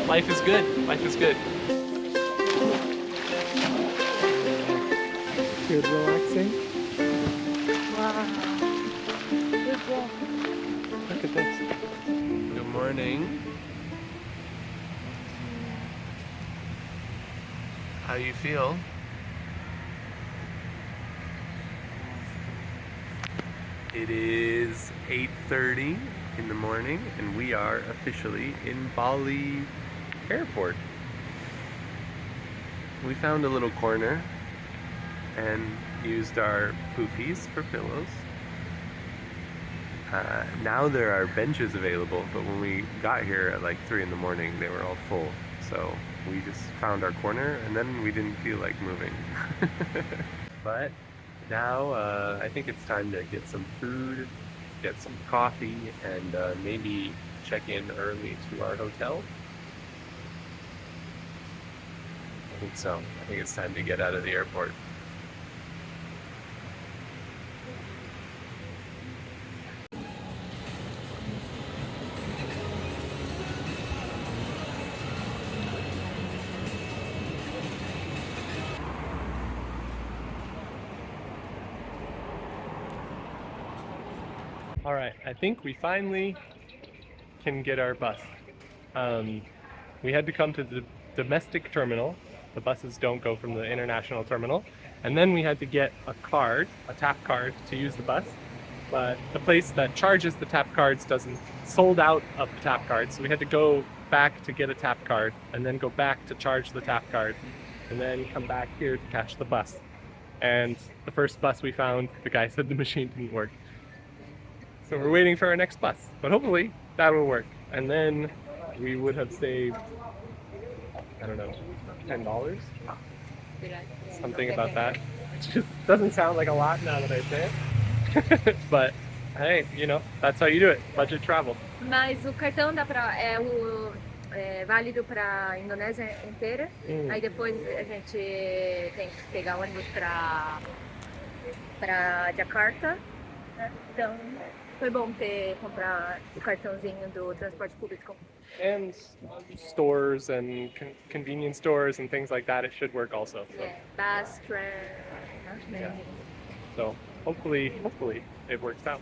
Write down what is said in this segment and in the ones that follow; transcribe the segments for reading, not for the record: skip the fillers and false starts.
Life is good. Life is good. Good relaxing. Wow. Good job. Look at this. Good morning. How you feel? It is 8:30 in the morning and we are officially in Bali Airport. We found a little corner and used our poofies for pillows. Now there are benches available, but when we got here at like 3 in the morning, they were all full. So we just found our corner and then we didn't feel like moving. But now I think it's time to get some food, get some coffee, and maybe check in early to our hotel. I think so. I think it's time to get out of the airport. All right, I think we finally can get our bus. We had to come to the domestic terminal. The buses don't go from the international terminal. And then we had to get a card, a tap card, to use the bus. But the place that charges the tap cards doesn't sold out of the tap cards. So we had to go back to get a tap card and then go back to charge the tap card and then come back here to catch the bus. And the first bus we found, the guy said the machine didn't work. So we're waiting for our next bus, but hopefully that will work. And then we would have saved, I don't know, $10? Something about that. It just doesn't sound like a lot now that I say it. But hey, you know, that's how you do it. Budget travel. Mas o cartão dá pra, é válido para Indonésia inteira. Aí depois a gente tem que pegar ônibus para Jakarta, né? Então foi bom comprar o cartãozinho do transporte público. And stores and convenience stores and things like that, it should work also. So. Yeah, bus, train. Yeah. So hopefully it works out.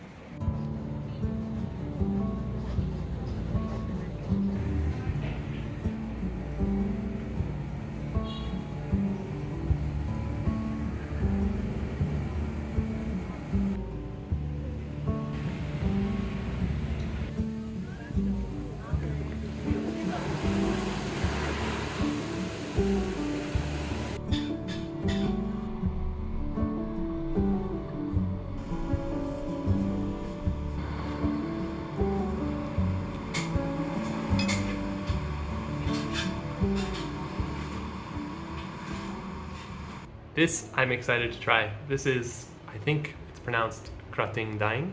This I'm excited to try. This is, I think it's pronounced Krating Daeng.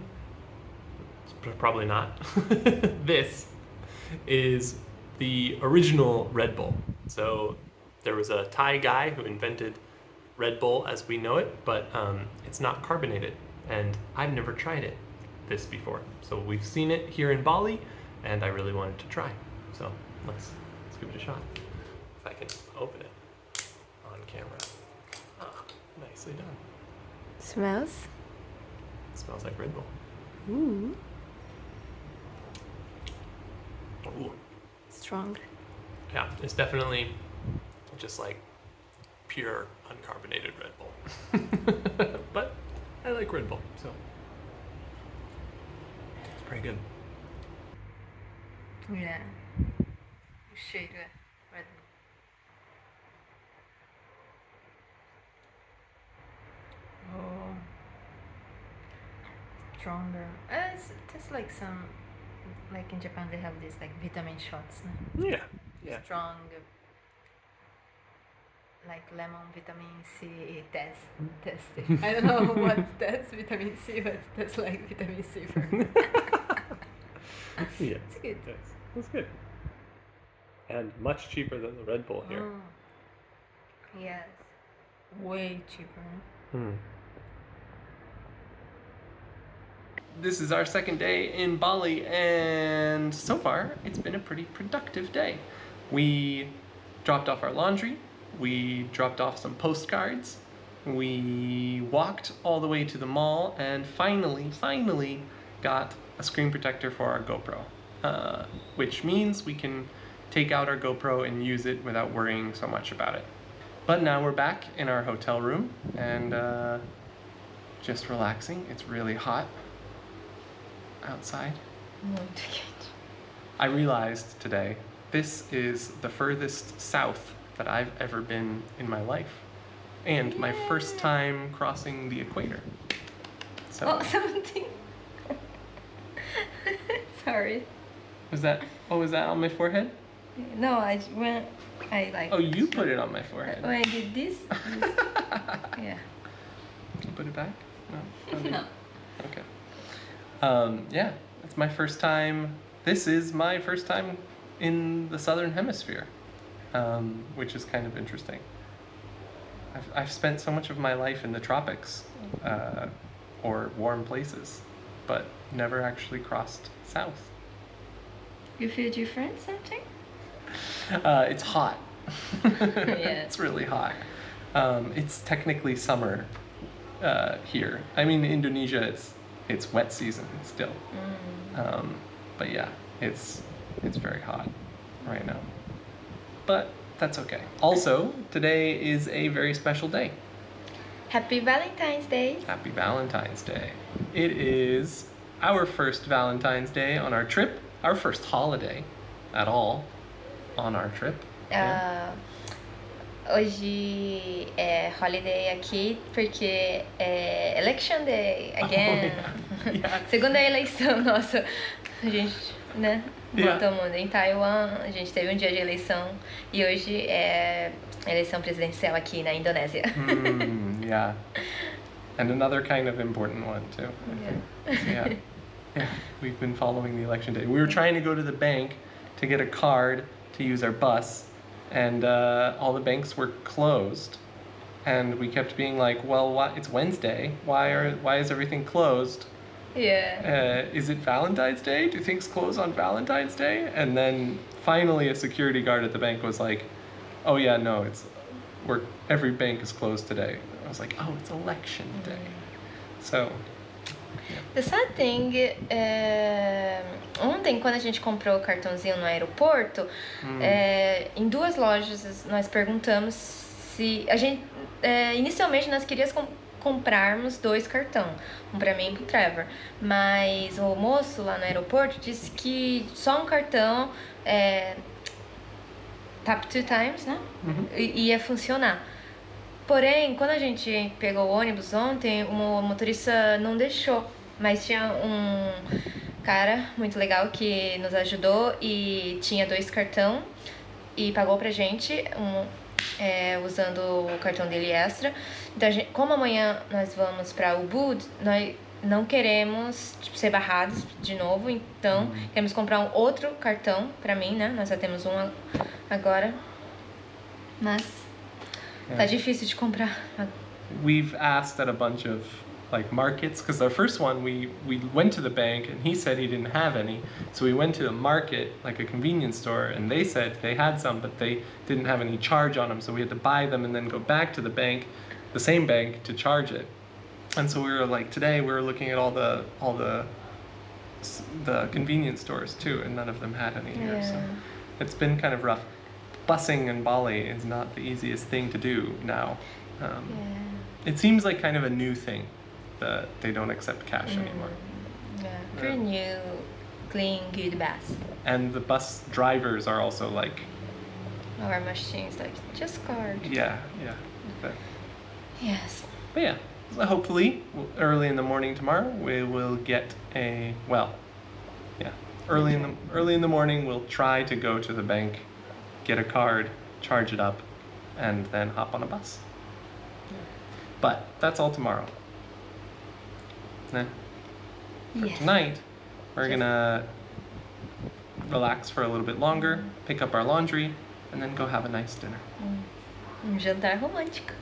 It's probably not. This is the original Red Bull. So there was a Thai guy who invented Red Bull as we know it, but it's not carbonated. And I've never tried this before. So we've seen it here in Bali, and I really wanted to try. So let's give it a shot. If I can open it on camera. Nicely done. Smells? It smells like Red Bull. Ooh. Ooh. Strong. Yeah, it's definitely just like pure uncarbonated Red Bull. But I like Red Bull, so it's pretty good. Yeah. Cheiro Red Bull. Oh. Stronger. It tastes like some, like in Japan they have these like vitamin shots. No? Yeah, yeah. Strong, like lemon vitamin C testing. I don't know what that's vitamin C, but that's like vitamin C for me. Yeah, It's good. It's good. And much cheaper than the Red Bull here. Yes. Way cheaper. Hmm. This is our second day in Bali, and so far it's been a pretty productive day. We dropped off our laundry, we dropped off some postcards, we walked all the way to the mall, and finally got a screen protector for our GoPro, which means we can take out our GoPro and use it without worrying so much about it. But now we're back in our hotel room and just relaxing. It's really hot outside. Muito quente. I realized today this is the furthest south that I've ever been in my life, and my first time crossing the equator. So Oh, something. Sorry. was that on my forehead? No, when I like. Oh, you put it on my forehead. When I did this. Yeah. You put it back? No. Okay. No. Okay. Yeah, it's my first time. This is my first time in the southern hemisphere, which is kind of interesting. I've spent so much of my life in the tropics or warm places, but never actually crossed south. You feel different something? It's hot. Yeah. It's really hot. It's technically summer here. I mean, in Indonesia, it's wet season still. But yeah, it's very hot right now. But that's okay. Also, today is a very special day. Happy Valentine's Day. Happy Valentine's Day. It is our first Valentine's Day on our trip, our first holiday at all on our trip. Hoje é holiday aqui porque é Election Day again. Oh, yeah. Segunda eleição nossa. A gente, né? Yeah. Todo mundo em Taiwan. A gente teve um dia de eleição e hoje é eleição presidencial aqui na Indonésia. Yeah. And another kind of important one too. I think. Yeah. Yeah. We've been following the election day. We were trying to go to the bank to get a card to use our bus, and all the banks were closed. And we kept being like, well, it's Wednesday. Why is everything closed? Yeah. Is it Valentine's Day? Do things close on Valentine's Day? And then finally a security guard at the bank was like, oh yeah, no, every bank is closed today. I was like, oh, it's election day. So. The sad thing, ontem quando a gente comprou o cartãozinho no aeroporto, em duas lojas nós perguntamos se a gente, inicialmente nós queríamos comprarmos 2 cartões, um pra mim e pro Trevor, mas o moço lá no aeroporto disse que só um cartão tap 2 times, né? Ia funcionar. Porém, quando a gente pegou o ônibus ontem, o motorista não deixou, mas tinha um cara muito legal que nos ajudou e tinha 2 cartões e pagou pra gente usando o cartão dele extra. Então, como amanhã nós vamos pra Ubud, nós não queremos ser barrados de novo, então queremos comprar um outro cartão pra mim, né? Nós já temos um agora, mas tá difícil de comprar. We've asked at a bunch of markets, because our first one we went to the bank and he said he didn't have any, so we went to a market, like a convenience store, and they said they had some but they didn't have any charge on them, so we had to buy them and then go back to the bank, the same bank, to charge it. And so we were like, today we were looking at all the convenience stores too, and none of them had any here. So it's been kind of rough. Busing in Bali is not the easiest thing to do now. It seems like kind of a new thing that they don't accept cash anymore. Yeah, pretty new, clean, good bus. And the bus drivers are also like... Our machines, like, just card. Yeah. But, Yes. But yeah, so hopefully early in the morning tomorrow we will get early in the morning we'll try to go to the bank, get a card, charge it up, and then hop on a bus. But that's all tomorrow. For tonight, we're gonna relax for a little bit longer, pick up our laundry, and then go have a nice dinner. Jantar romântico.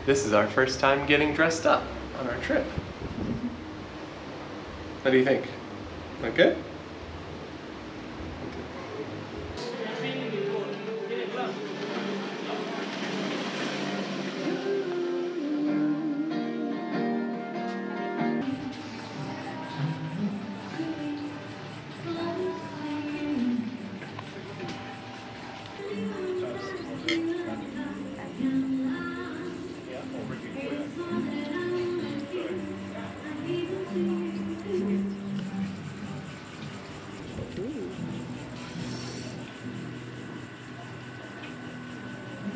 This is our first time getting dressed up on our trip. What do you think? Look good?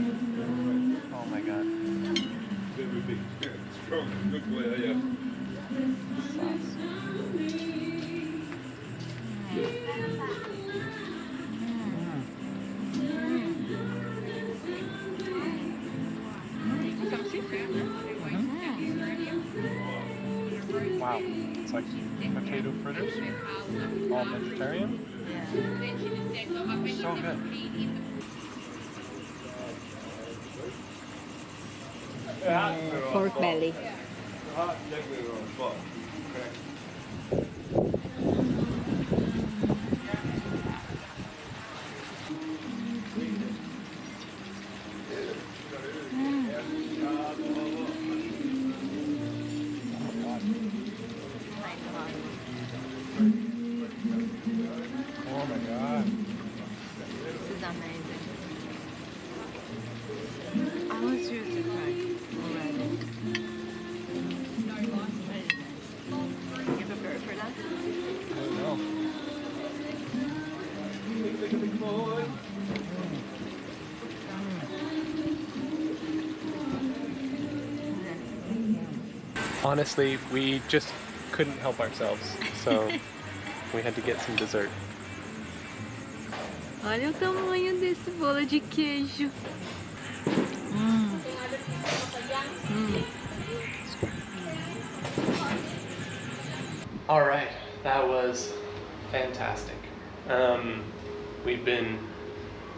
Oh my god. Sauce. Wow, it's like potato fritters, all vegetarian. So good. Pork belly. Oh my god. This is amazing. I want you to try already. You prepared for that? I don't know. Honestly, we just couldn't help ourselves, so we had to get some dessert. Olha o tamanho desse bolo de queijo. All right, that was fantastic. We've been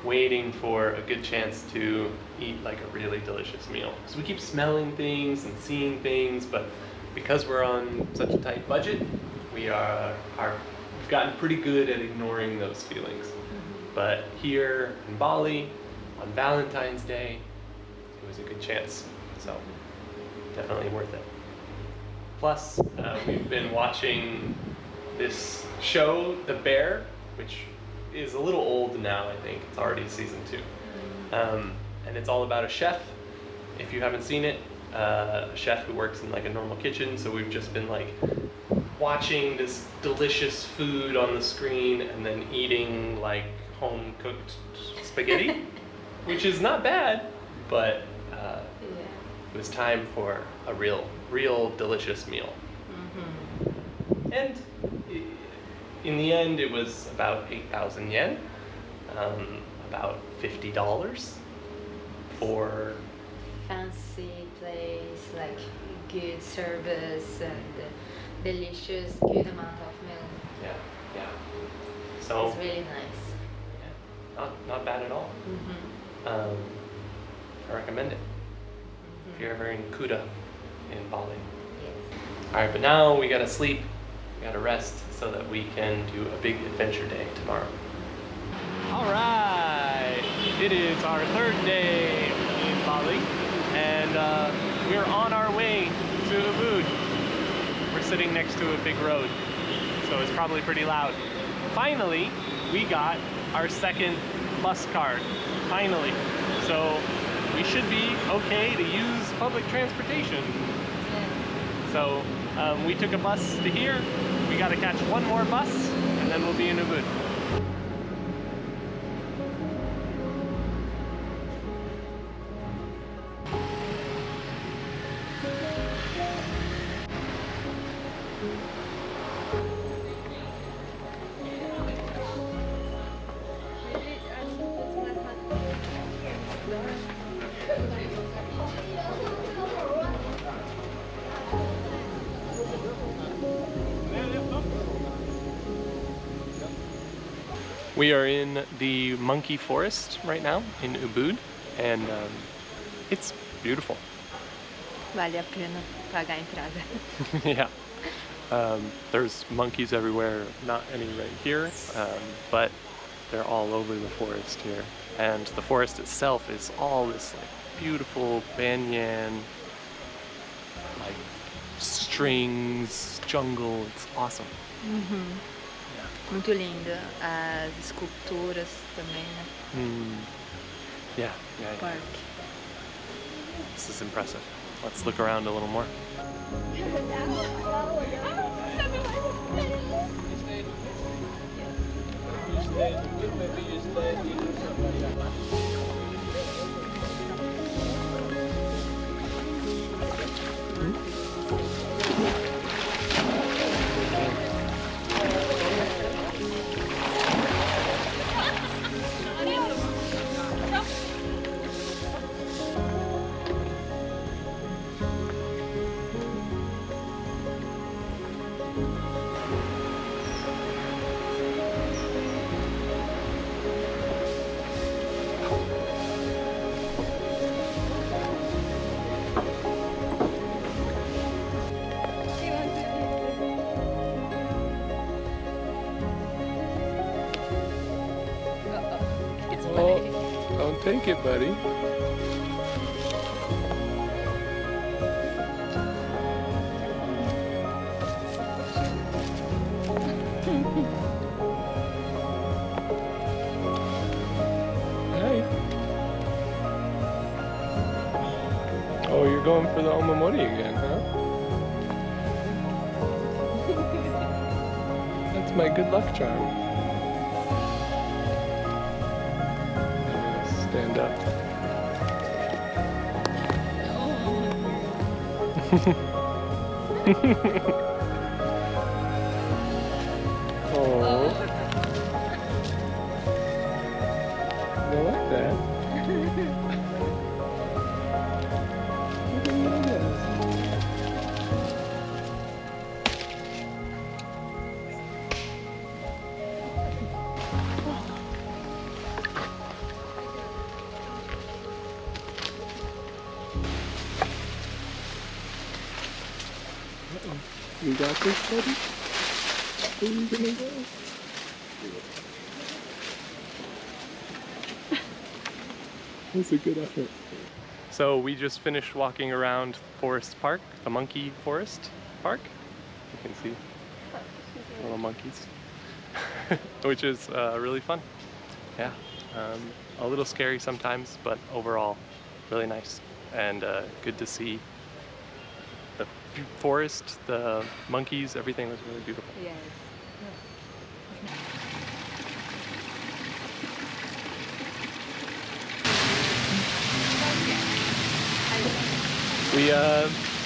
waiting for a good chance to eat like a really delicious meal. So we keep smelling things and seeing things, but because we're on such a tight budget, we've gotten pretty good at ignoring those feelings. But here in Bali, on Valentine's Day, it was a good chance. So definitely worth it. Plus, we've been watching this show, The Bear, which is a little old now, I think. It's already season 2. And it's all about a chef. If you haven't seen it, a chef who works in like a normal kitchen. So we've just been like watching this delicious food on the screen and then eating like home-cooked spaghetti, which is not bad, but it was time for a real delicious meal. And in the end, it was about 8,000 yen, about $50 for Fancy place, like good service and delicious, good amount of milk. yeah. So It's really nice. not bad at all. I recommend it if you're ever in Kuta in Bali. Yes. All right, but now we gotta sleep, we gotta rest so that we can do a big adventure day tomorrow. All right, it is our 3rd day in Bali, and we're on our way to Ubud. We're sitting next to a big road, so it's probably pretty loud. Finally, we got our 2nd bus card, finally. So we should be okay to use public transportation. So we took a bus to here. We got to catch one more bus, and then we'll be in Ubud. We are in the monkey forest right now in Ubud, and it's beautiful. Vale a pena pagar a entrada. Yeah. There's monkeys everywhere, not any right here, but they're all over the forest here. And the forest itself is all this like beautiful banyan, like strings, jungle. It's awesome. Muito lindo. As esculturas também, né? Yeah. Park. This is impressive. Let's look around a little more. Oh, don't take it, buddy. Hey. Oh, you're going for the Omamori again, huh? That's my good luck charm. Stand up. Oh. You like that? You got this, buddy? Where are you gonna go? That's a good effort. So we just finished walking around Forest Park, the Monkey Forest Park. You can see little monkeys, which is really fun. Yeah, a little scary sometimes, but overall really nice and good to see the forest, the monkeys, everything was really beautiful. Yes.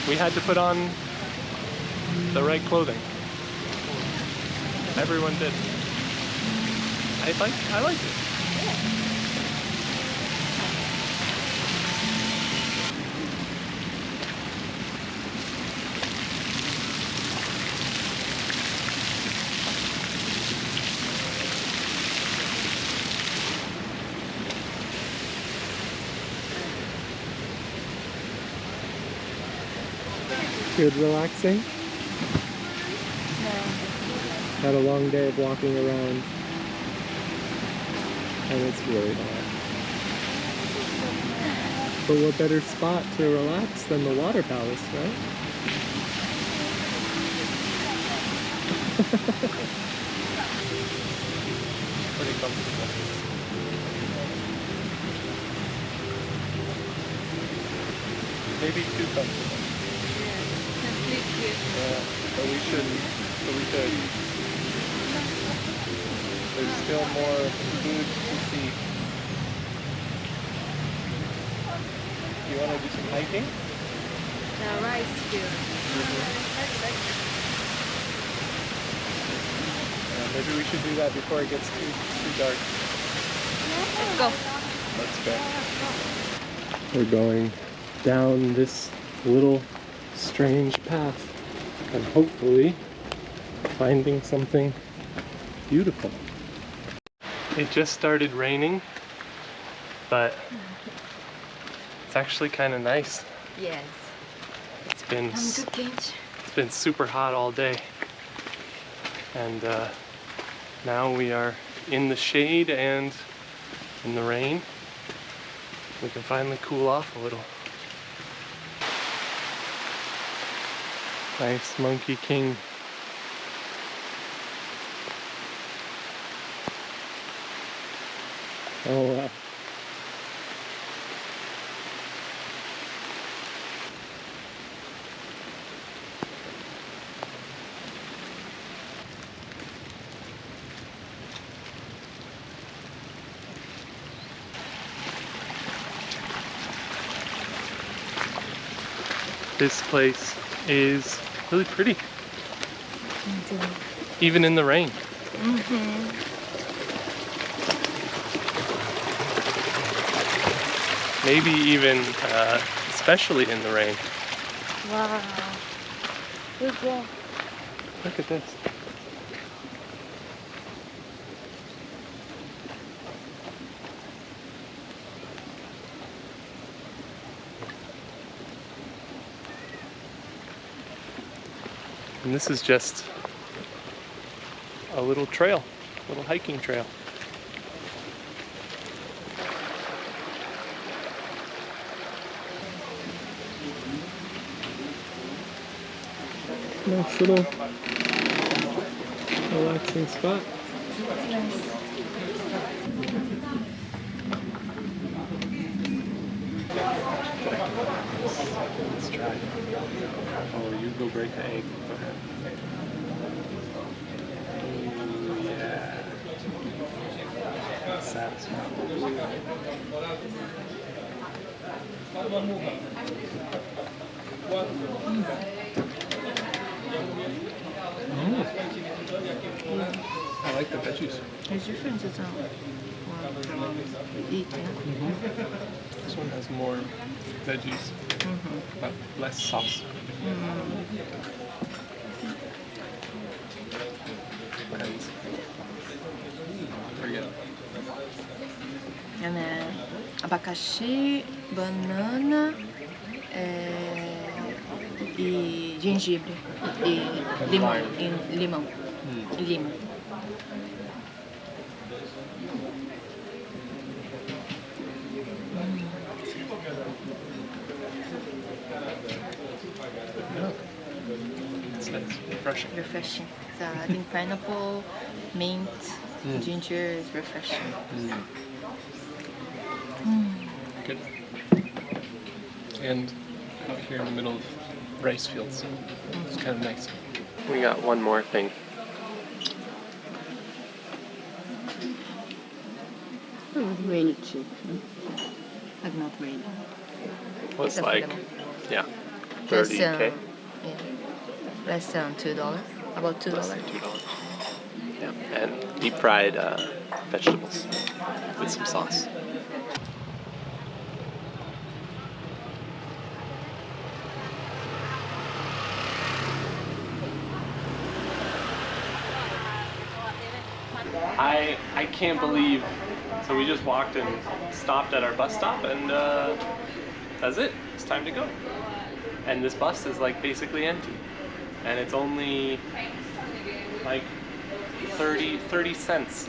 We had to put on the right clothing. Everyone did. I liked it. Good relaxing? No. Had a long day of walking around and it's really hot. But what better spot to relax than the water palace, right? Pretty comfortable. Maybe too comfortable. Yeah, but we shouldn't. But we could. There's still more food to see. You want to do some hiking? The rice field. Maybe we should do that before it gets too dark. Let's go. Let's go. We're going down this little strange path and hopefully finding something beautiful. It just started raining, but it's actually kind of nice. Yes. It's been Muito quente. It's been super hot all day, and now we are in the shade and in the rain. We can finally cool off a little. Nice Monkey King. Oh wow. This place is really pretty, even in the rain. Maybe even especially in the rain. Wow. Look at this. And this is just a little trail, a little hiking trail. Nice little relaxing spot. Let's try. Oh, you go break the egg. Go ahead. Ooh, yeah. That's satisfying. I like the veggies. There's differences on eat, This one has more veggies, but less sauce. And forget it. Abacaxi, banana e gengibre e limão. E limão. E lima. It's refreshing. Refreshing. So I think pineapple, mint, ginger is refreshing. Good. And out here in the middle of rice fields. It's kind of nice. We got one more thing. It was rainy too. Like not rainy. What's It's like, affordable. yeah, Less 30K? yeah. Less than $2. About $2. Less than $2. Yeah, and deep fried vegetables with some sauce. I can't believe, so we just walked and stopped at our bus stop and that's it, it's time to go. And this bus is like basically empty. And it's only like 30 cents.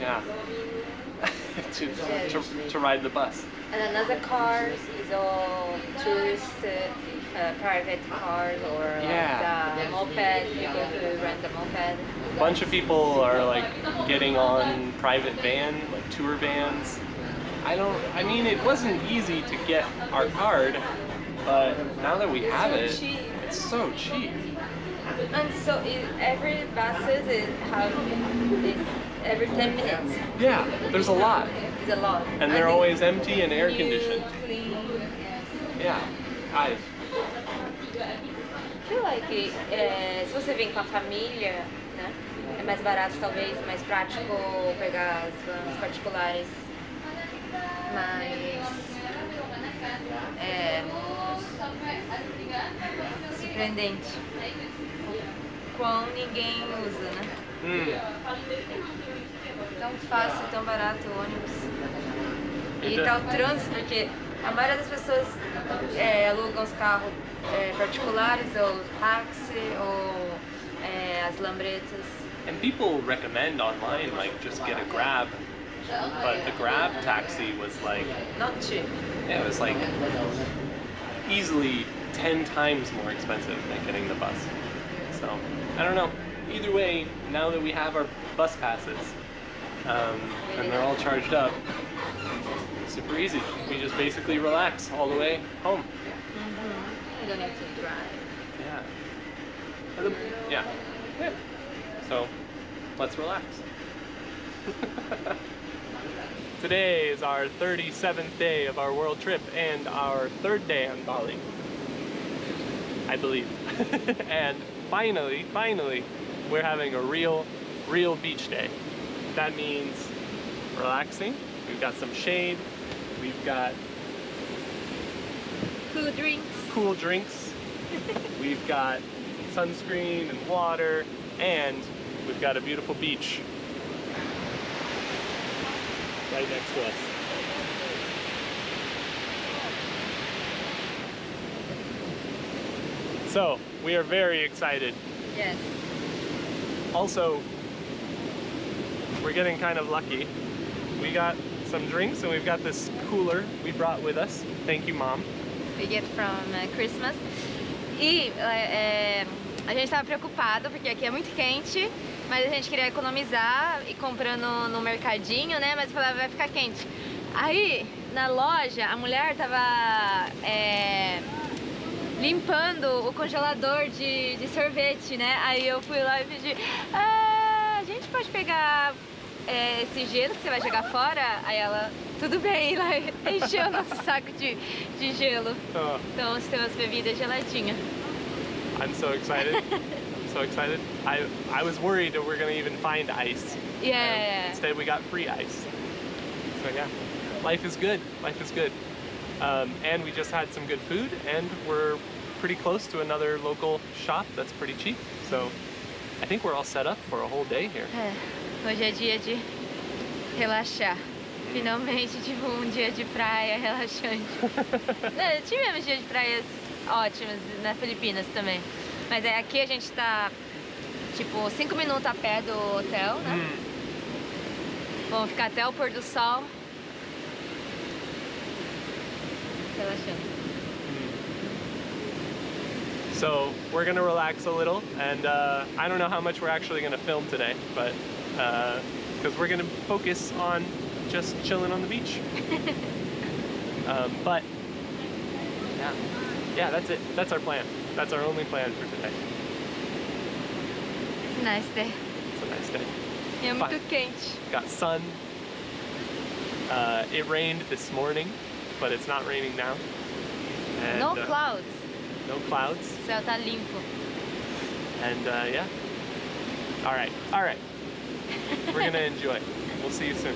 Yeah. to ride the bus. And another cars is all tourist private cars or Yeah. like the moped, people who rent the moped. A bunch of people are like getting on private van, like tour vans. I mean, it wasn't easy to get our card, but now that we have it, it's so cheap. And so every buses have every 10 minutes. Yeah, there's a lot. It's a lot. And they're always empty and air conditioned. Clean. Yeah, I feel like se você vem com a família, né, é mais barato talvez, mais prático pegar as vans particulares, mas é surpreendente quão ninguém usa, né? Tão fácil, tão barato o ônibus. E tá o trânsito, porque a maioria das pessoas alugam os carros particulares, ou táxi, ou as lambretas. And people recommend online, like, just get a Grab. But the Grab taxi was like, Not cheap. yeah, it was like easily 10 times more expensive than getting the bus. So, I don't know. Either way, now that we have our bus passes, and they're all charged up, super easy. We just basically relax all the way home. You don't need to drive. Yeah. Yeah. So, let's relax. Today is our 37th day of our world trip and our third day on Bali, I believe. And finally, we're having a real beach day. That means relaxing. We've got some shade. We've got cool drinks. We've got sunscreen and water, and we've got a beautiful beach right next to us. So, we are very excited. Yes. Also, we're getting kind of lucky. We got some drinks and we've got this cooler we brought with us. Thank you, Mom. We get from Christmas. E a gente tava preocupado porque aqui é muito quente, mas a gente queria economizar e comprando no mercadinho, né? Mas falava, vai ficar quente. Aí, na loja, a mulher tava limpando o congelador de sorvete, né? Aí eu fui lá e pedi, a gente pode pegar esse gelo que você vai jogar fora? Aí ela, tudo bem, lá encheu o nosso saco de gelo. Oh. Então temos bebida geladinha. I'm so excited. I'm so excited. I was worried that we're gonna even find ice. Yeah. Instead we got free ice. So yeah, life is good. Life is good. And we just had some good food, and we're pretty close to another local shop that's pretty cheap. So I think we're all set up for a whole day here. Hoje é dia de relaxar. Finalmente, tipo, um dia de praia relaxante. Não, tivemos dias de praias ótimos nas Filipinas também. Mas aqui a gente tá, tipo, 5 minutos a pé do hotel, né? Vamos ficar até o pôr do sol. Relaxando. So we're gonna relax a little, and I don't know how much we're actually gonna film today, but because we're gonna focus on just chilling on the beach. But yeah, that's it. That's our plan. That's our only plan for today. It's a nice day. It's a nice day. E é muito quente. Got sun. It rained this morning, but it's not raining now. And, No clouds. No clouds. O céu tá limpo. And yeah. All right. We're gonna enjoy. We'll see you soon.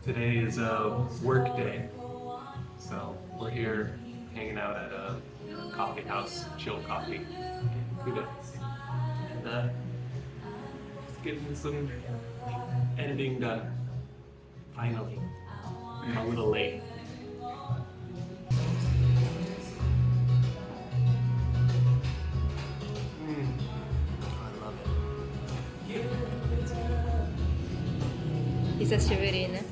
Today is a work day, so we're here hanging out at a coffee house, chill coffee. And just getting some editing done. Finally. A little late. I love it. Isso é chivery, né?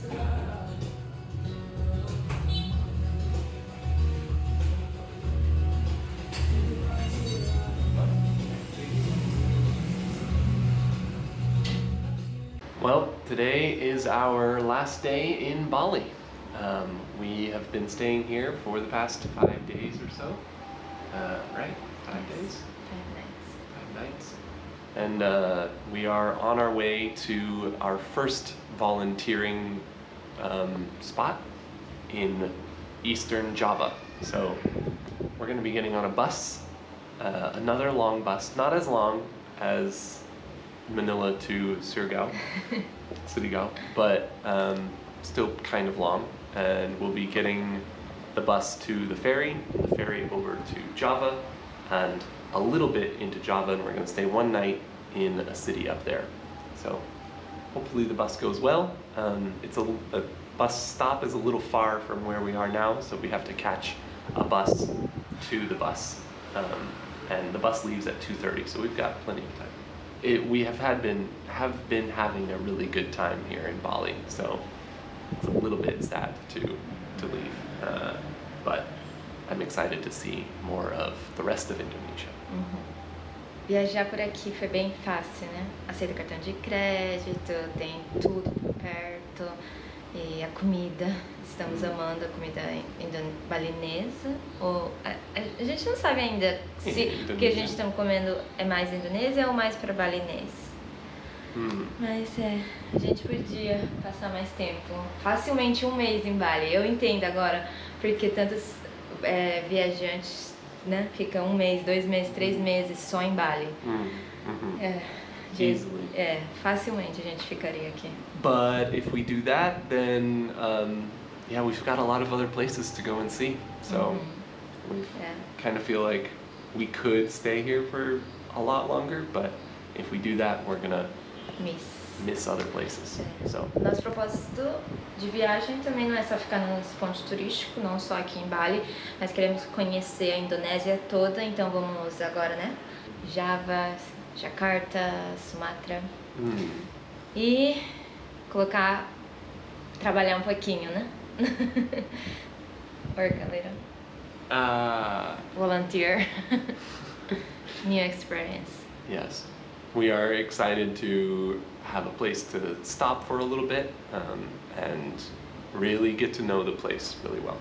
Well, today is our last day in Bali. We have been staying here for the past 5 days or so. Right? 5 days? 5 nights. And we are on our way to our first volunteering spot in Eastern Java. So we're going to be getting on a bus another long bus, not as long as Manila to Surigao, but still kind of long. And we'll be getting the bus to the ferry over to Java, and a little bit into Java, and we're going to stay one night in a city up there. So hopefully the bus goes well. The bus stop is a little far from where we are now, so we have to catch a bus to the bus, and the bus leaves at 2:30, so we've got plenty of time. We have been having a really good time here in Bali, so it's a little bit sad to leave, but I'm excited to see more of the rest of Indonesia. Viajar por aqui foi bem fácil, né? Aceita cartão de crédito, tem tudo por perto. E a comida, estamos amando a comida balinesa. A gente não sabe ainda se o que a gente está comendo é mais indonésia ou mais para balinês. Mas a gente podia passar mais tempo, facilmente um mês em Bali. Eu entendo agora porque tantos viajantes, né, ficam um mês, 2 meses, 3 meses só em Bali. Easily. Facilmente a gente ficaria aqui. But if we do that, then we've got a lot of other places to go and see. So we kind of feel like we could stay here for a lot longer, but if we do that, we're gonna miss other places. So nosso propósito de viagem também não é só ficar nos pontos turísticos, não só aqui em Bali, mas queremos conhecer a Indonésia toda, então vamos agora, né? Java, Jakarta, Sumatra. E trabalhar um pouquinho, né? Work a little. Volunteer. New experience. Yes. We are excited to have a place to stop for a little bit, and really get to know the place really well.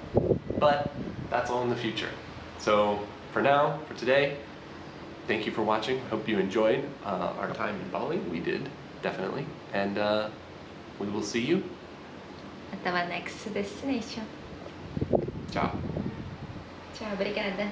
But that's all in the future. So for now, for today, thank you for watching. Hope you enjoyed our time in Bali. We did, definitely. And we will see you. Até a next destination. Ciao. Tchau, obrigada.